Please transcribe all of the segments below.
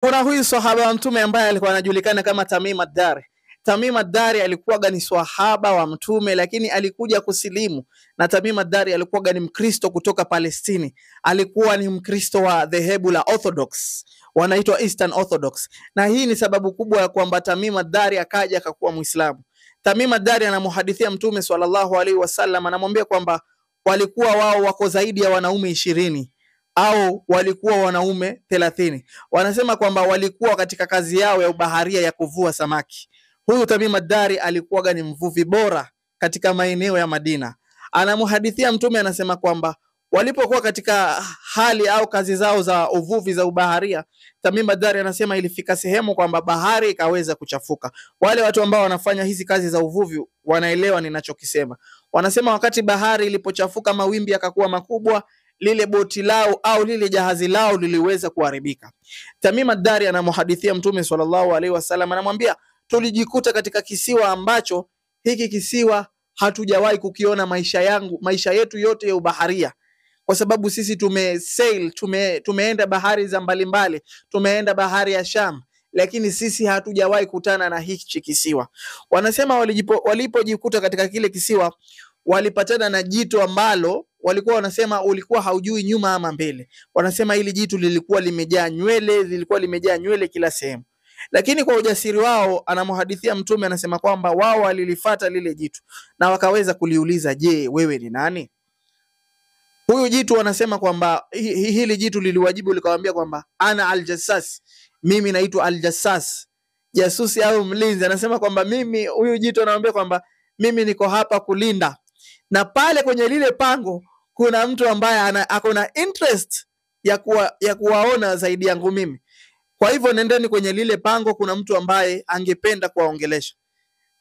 Kuna huyu sahaba wa mtume ambaye alikuwa anajulikana kama Tamim ad-Dari. Tamim ad-Dari alikuwa ni swahaba wa mtume, lakini alikuja kusilimu. Na Tamim ad-Dari alikuwa ni Mkristo kutoka Palestini. Alikuwa ni Mkristo wa dhehebu la Orthodox, wanaitwa Eastern Orthodox. Na hii ni sababu kubwa ya kwamba Tamim ad-Dari akaja akakuwa Muislamu. Tamim ad-Dari anamuhadithia mtume sallallahu alaihi wasallam, anamwambia kwamba walikuwa wao wako zaidi ya wanaume 20 au walikuwa wanaume 30. Wanasema kwamba walikuwa katika kazi yao ya ubaharia ya kuvua samaki. Huyu Tamim ad-Dari alikuwa ni mvuvi bora katika maeneo ya Madina. Anamuhadithia mtume, anasema kwamba walipokuwa katika hali au kazi zao za uvuvi za ubaharia, Tamim ad-Dari anasema ilifika sehemu kwamba bahari ikaweza kuchafuka. Wale watu ambao wanafanya hizi kazi za uvuvi wanaelewa ninachokisema. Wanasema wakati bahari ilipochafuka, mawimbi yakakuwa makubwa, lile boti lao au lile jahazi lao liliweza kuharibika. Tamim ad-Dari anamuhadithia mtume sallallahu alaihi wasallam, anamwambia tulijikuta katika kisiwa ambacho hiki kisiwa hatujawahi kukiona maisha yetu yote ya ubaharia, kwa sababu sisi tumeenda bahari za mbalimbali, tumeenda bahari ya Sham, lakini sisi hatujawahi kutana na hichi kisiwa. Wanasema walipojikuta katika kile kisiwa, walipatana na jitu ambalo walikuwa wanasema ulikuwa haujui nyuma ama mbele. Wanasema hili jitu lilikuwa limejaa nywele kila sehemu. Lakini kwa ujasiri wao, anamuhadithia mtume, anasema kwamba wao walilifuata lile jitu na wakaweza kuliuliza, je, wewe ni nani? Huyu jitu wanasema kwamba hili jitu liliwajibu likawaambia kwamba ana al-Jassas, mimi naitwa al-Jassas, jasusi au mlinzi. Anasema kwamba huyu jitu anawaambia kwamba mimi niko hapa kulinda, na pale kwenye lile pango kuna mtu ambaye akona interest ya kuwaona zaidi yangu mimi. Kwa hivyo nendeni kwenye lile pango, kuna mtu ambaye angependa kuwaongelesha.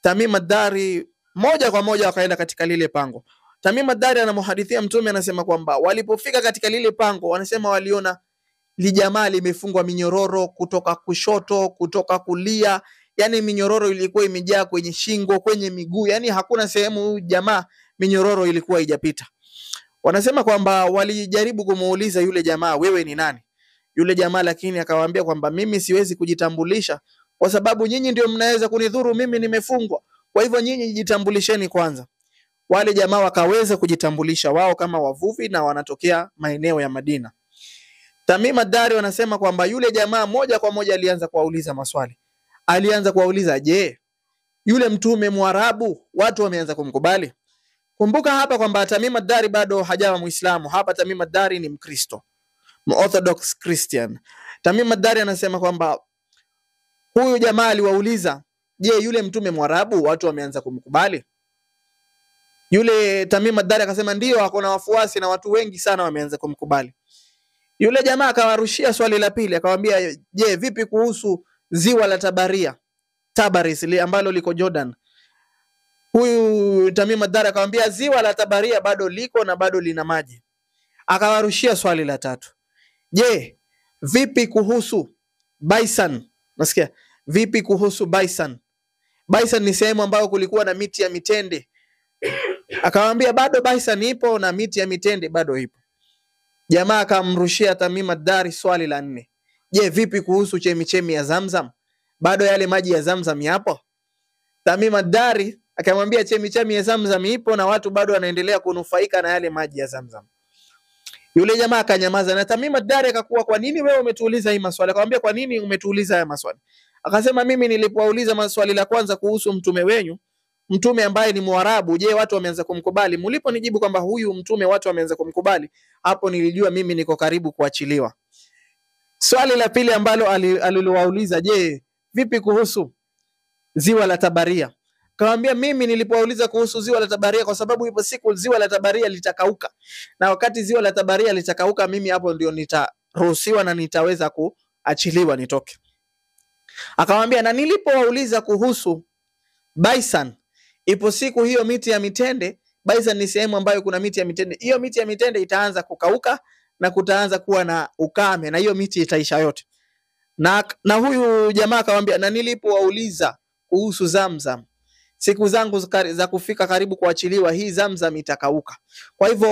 Tamim ad-Dari moja kwa moja wakaenda katika lile pango. Tamim ad-Dari anamuhadithia mtume, anasema kwamba walipofika katika lile pango, wanasema waliona lijamaa limefungwa minyororo kutoka kushoto, kutoka kulia. Yani minyororo ilikuwa imejaa kwenye shingo, kwenye miguu, yani hakuna sehemu jamaa minyororo ilikuwa haijapita. Wanasema kwamba walijaribu kumuuliza yule jamaa, wewe ni nani? Yule jamaa lakini akawaambia kwamba mimi siwezi kujitambulisha kwa sababu nyinyi ndio mnaweza kunidhuru, mimi nimefungwa. Kwa hivyo nyinyi jitambulisheni kwanza. Wale jamaa wakaweza kujitambulisha wao kama wavuvi na wanatokea maeneo ya Madina. Tamim ad-Dari wanasema kwamba yule jamaa moja kwa moja alianza kuwauliza maswali. Alianza kuwauliza, je, yule mtume Mwarabu watu wameanza kumkubali? Kumbuka hapa kwamba Tamim ad-Dari bado hajawa Muislamu. Hapa Tamim ad-Dari ni Mkristo, Orthodox Christian. Tamim ad-Dari anasema kwamba huyu jamaa aliwauliza, je, yule mtume Mwarabu watu wameanza kumkubali? Yule Tamim ad-Dari akasema ndio, akona wafuasi na watu wengi sana wameanza kumkubali. Yule jamaa akawarushia swali la pili, akamwambia, je, vipi kuhusu ziwa la Tabaris ambalo liko Jordan? Huyu Tamim ad-Dari akamwambia ziwa la Tabaria bado liko na bado lina maji. Akawarushia swali la tatu, je, vipi kuhusu Baisan? Nasikia vipi kuhusu Baisan? Baisan ni sehemu ambayo kulikuwa na miti ya mitende. Akamwambia bado Baisan ipo na miti ya mitende bado ipo. Jamaa akamrushia Tamim ad-Dari swali la 4, je, vipi kuhusu chemichemi ya Zamzam? Bado yale maji ya Zamzam yapo? Tamim ad-Dari akamwambia chemichemi ya Zamzam ipo na watu bado wanaendelea kunufaika na yale maji ya Zamzam. Yule jamaa akanyamaza, na Tamim ad-Dari akakuwa, kwa nini wewe umetuuliza hii maswali? Akamwambia, kwa nini umetuuliza haya maswali? Akasema, mimi nilipouliza maswali la kwanza kuhusu mtume wenyu, mtume ambaye ni Mwarabu, je, watu wameanza kumkubali? Mliponijibu kwamba huyu mtume watu wameanza kumkubali, hapo nilijua mimi niko karibu kuachiliwa. Swali la pili ambalo alilowauliza, je, vipi kuhusu ziwa la Tabaria? Akamwambia, mimi nilipouliza kuhusu ziwa la Tabaria kwa sababu ipo siku ziwa la Tabaria litakauka, na wakati ziwa la Tabaria litakauka, mimi hapo ndio nitaruhusiwa na nitaweza kuachiliwa nitoke. Akamwambia, na nilipowauliza kuhusu Baisan, ipo siku hiyo miti ya mitende, Baisan ni sehemu ambayo kuna miti ya mitende, hiyo miti ya mitende itaanza kukauka na kutaanza kuwa na ukame na hiyo miti itaisha yote. Na huyu jamaa akamwambia, na nilipowauliza kuhusu Zamzam, siku zangu za kufika karibu kuachiliwa, hii Zamzam itakauka. Kwa hivyo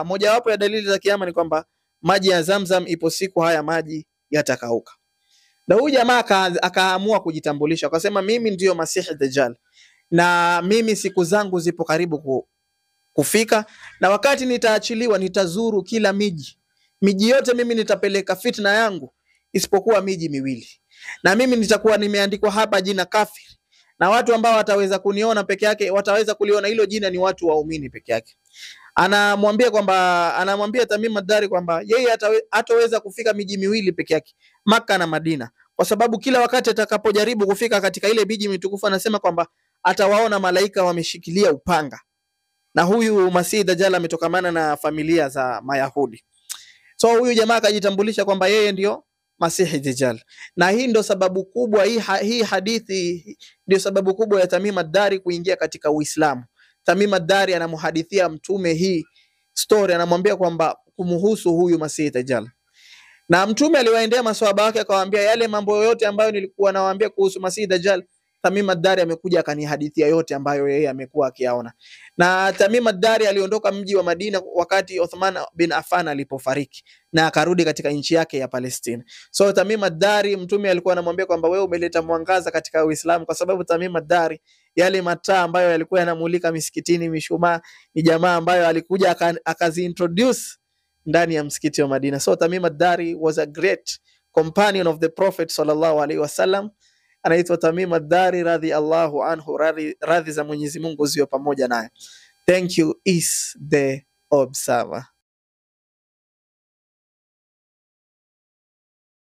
mojawapo ya dalili za kiyama ni kwamba maji ya Zamzam ipo siku haya maji yatakauka. Na huyu jamaa akaamua kujitambulisha, akasema mimi ndiyo Masihi Dajjal na mimi siku zangu zipo karibu kufika, na wakati nitaachiliwa nitazuru kila miji yote, mimi nitapeleka fitna yangu isipokuwa miji miwili, na mimi nitakuwa nimeandikwa hapa jina kafir, na watu ambao wataweza kuniona peke yake, wataweza kuliona hilo jina ni watu waumini peke yake. Anamwambia Tamim ad-Dari kwamba yeye hataweza kufika miji miwili peke yake, Maka na Madina, kwa sababu kila wakati atakapojaribu kufika katika ile miji mitukufu, anasema kwamba atawaona malaika wameshikilia upanga, na huyu Masihi Dajjal ametokamana na familia za Mayahudi. So huyu jamaa akajitambulisha kwamba yeye ndio Masihi Dajjal, na hii ndio sababu kubwa, hii hadithi ndio sababu kubwa ya Tamim ad-Dari kuingia katika Uislamu. Tamim ad-Dari anamhadithia mtume hii story, anamwambia kwamba kumhusu huyu Masihi Dajjal, na mtume aliwaendea maswahaba wake akawaambia yale mambo yote ambayo nilikuwa nawaambia kuhusu Masihi Dajjal, Tamim ad-Dari amekuja akanihadithia yote ambayo yeye amekuwa akiyaona. Na Tamim ad-Dari aliondoka mji wa Madina wakati Uthman bin Affan alipofariki, na akarudi katika nchi yake ya Palestina. So Tamim ad-Dari mtume alikuwa anamwambia kwamba wewe umeleta mwangaza katika Uislamu, kwa sababu Tamim ad-Dari yale mataa ambayo yalikuwa yanamulika misikitini, mishumaa, ni jamaa ambayo alikuja akaziintroduce ndani ya msikiti wa Madina. So Tamim ad-Dari was a great companion of the Prophet sallallahu alaihi wasallam. Anaitwa Tamim ad-Dari radhiyallahu anhu, radhi za Mwenyezi Mungu ziwe pamoja naye. Thank you, is the observer.